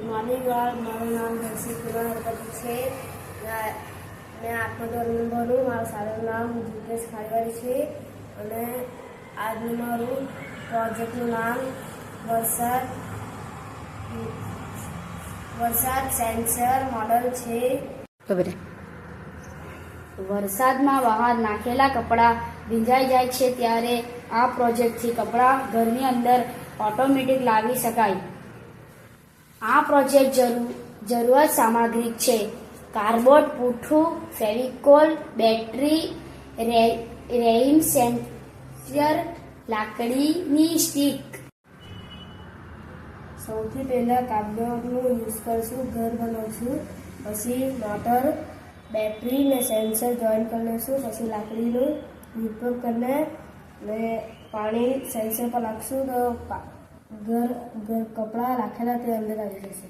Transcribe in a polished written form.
Morning મારું નામ દર્શિત કુમાર ગણપતિ છે. મેં 8મા ધોરણમાં ભણું. મારું શાળાનું નામ જીતેશ ખાડીવાડી છે અને આજનું મારું પ્રોજેક્ટનું નામ વરસાદ સેન્સર મોડલ છે. વરસાદમાં બહાર નાખેલા કપડાં ભીંજાઈ જાય છે ત્યારે આ પ્રોજેક્ટથી કપડાં ઘરની અંદર ઓટોમેટિક લાવી શકાય. આ પ્રોજેક્ટ જરૂરત સામગ્રી છે: કાર્ડબોર્ડ, પૂઠું, ફેવિકોલ, બેટરી, રેઇન સેન્સર, લાકડીની સ્ટીક. સૌથી પહેલાં કાર્ડબોર્ડનું યુઝ કરશું. ઘર બનાવશું. પછી મોટર, બેટરી ને સેન્સર જોઈન કરી લઈશું. પછી લાકડીનું ઉપયોગ કરીને ને પાણી સેન્સર પર નાખશું તો ઘર કપડાં રાખેલા તે અંદર આવી જશે.